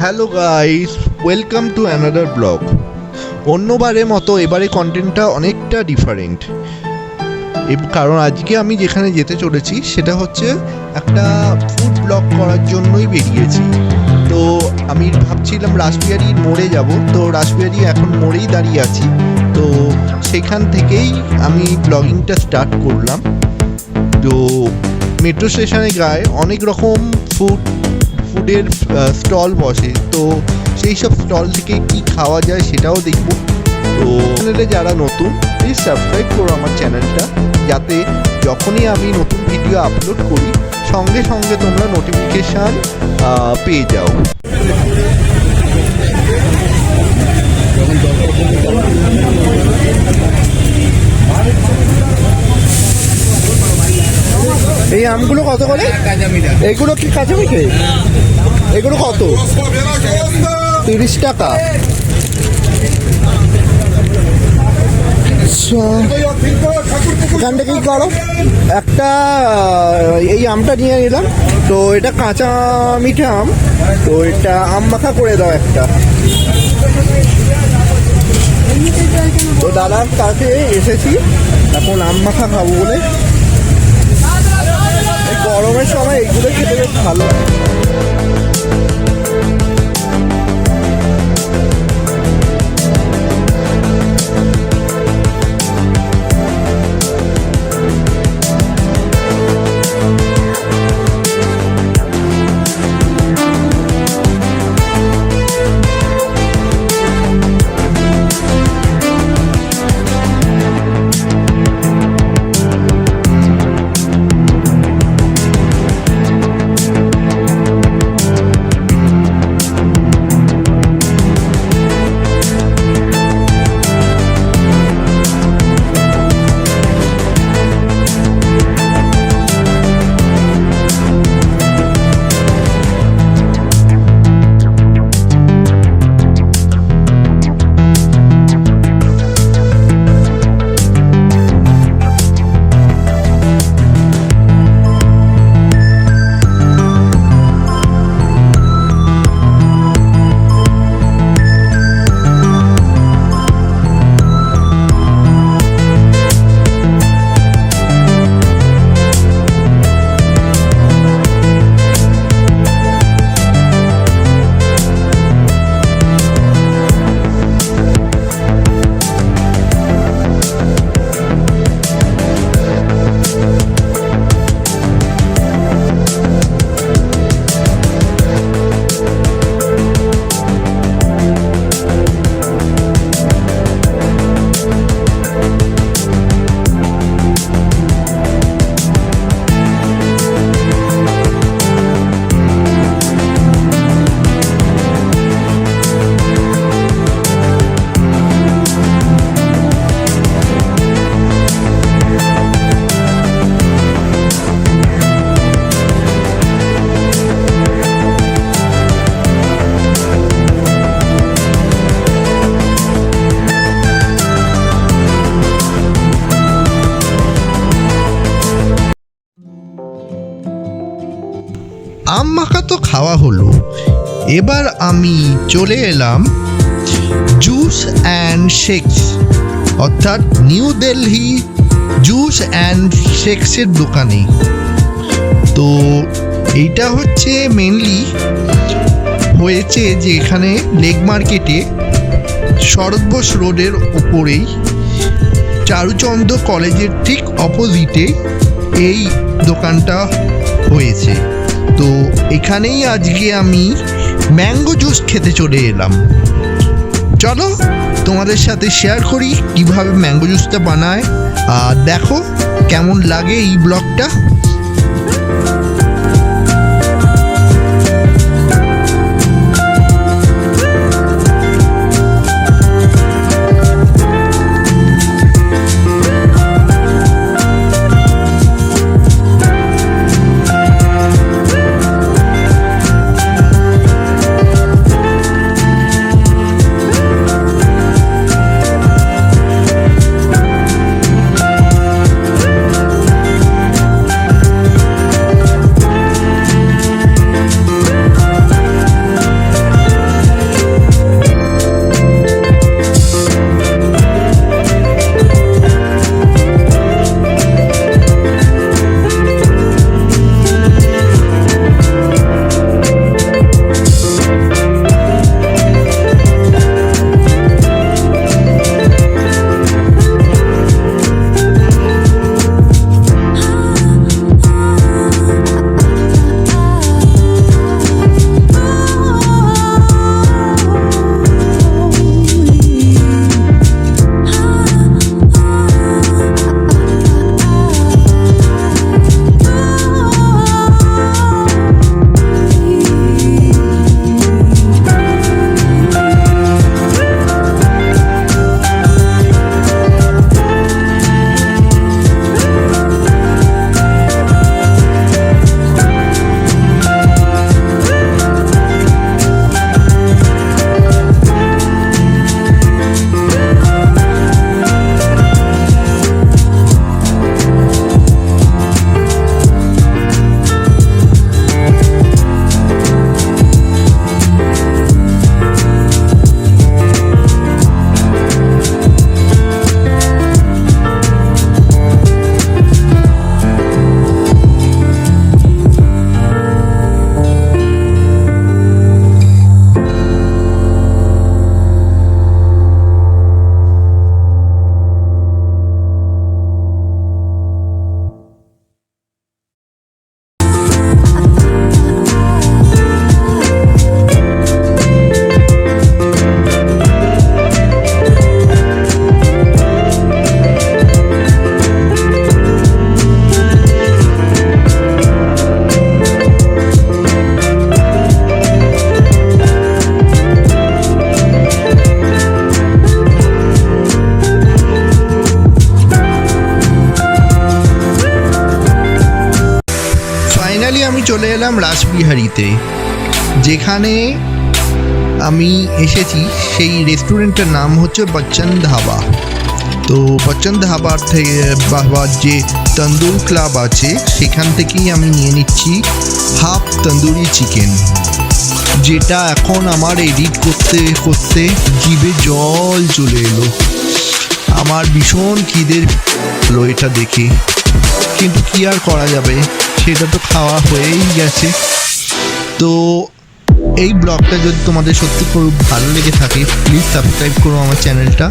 Hello guys, welcome to another blog. অন্যবারের মতো এবারে কন্টেন্টটা অনেকটা ডিফারেন্ট, কারণ আজকে আমি যেখানে যেতে চলেছি সেটা হচ্ছে একটা ফুড ব্লগ করার জন্যই বেরিয়েছি। তো আমি ভাবছিলাম রাসবিহারির মোড়ে যাব, তো রাসবিহারি এখন মোড়েই দাঁড়িয়ে আছি। তো সেখান থেকেই আমি ব্লগিংটা স্টার্ট করলাম। তো মেট্রো স্টেশনের গায়ে অনেক রকম ফুডের স্টল বসে, তো সেই সব স্টল থেকে কি খাওয়া যায় সেটাও দেখব। তো চ্যানেলে যারা নতুন, প্লিজ সাবস্ক্রাইব করো আমার চ্যানেলটা, যাতে যখনই আমি নতুন ভিডিও আপলোড করি সঙ্গে সঙ্গে তোমরা নোটিফিকেশান পেয়ে যাও। এই আমগুলো কত করে? এইগুলো কি কাঁচা মিঠে? এগুলো কত? 30 টাকা। এখান থেকে কি করো, একটা এই আমটা নিয়ে নিলাম। তো এটা কাঁচা মিঠে আম, তো এটা আম মাখা করে দাও একটা। তো দাদার কাছে এসেছি এখন আম মাখা খাবো বলে। এই গরমের সময় এইগুলো খেতে বেশ ভালো। আম মাখা তো খাওয়া হলো, এবার আমি চলে এলাম জুস অ্যান্ড শেকস, অর্থাৎ নিউ দিল্লি জুস অ্যান্ড শেকসের দোকানে। তো এইটা হচ্ছে মেনলি হয়েছে যে এখানে লেক মার্কেটে শরৎ বোস রোডের ওপরেই চারুচন্দ্র কলেজের ঠিক অপোজিটে এই দোকানটা হয়েছে। তো এখানেই আজকে আমি ম্যাঙ্গো জুস খেতে চলে এলাম। চলো তোমাদের সাথে শেয়ার করি কিভাবে ম্যাঙ্গো জুসটা বানায়, আর দেখো কেমন লাগে এই ব্লগটা। চলে এলাম রাসবিহারিতে, যেখানে আমি এসেছি। সেই রেস্টুরেন্টের নাম হচ্ছে বচ্চন ধাবা। তো বচ্চন ধাবার থেকে বাবার যে তন্দুর ক্লাব আছে সেখান থেকেই আমি নিয়ে নিচ্ছি হাফ তন্দুরি চিকেন, যেটা এখন আমার এডিট করতে করতে জিভে জল চলে এলো। আমার ভীষণ খিদের হলো এটা দেখে, কিন্তু কি আর করা যাবে, সেটা তো খাওয়া হয়েই গেছে। তো এই ব্লগটা যদি তোমাদের সত্যি খুব ভালো লেগে থাকে, প্লিজ সাবস্ক্রাইব করো আমার চ্যানেলটা।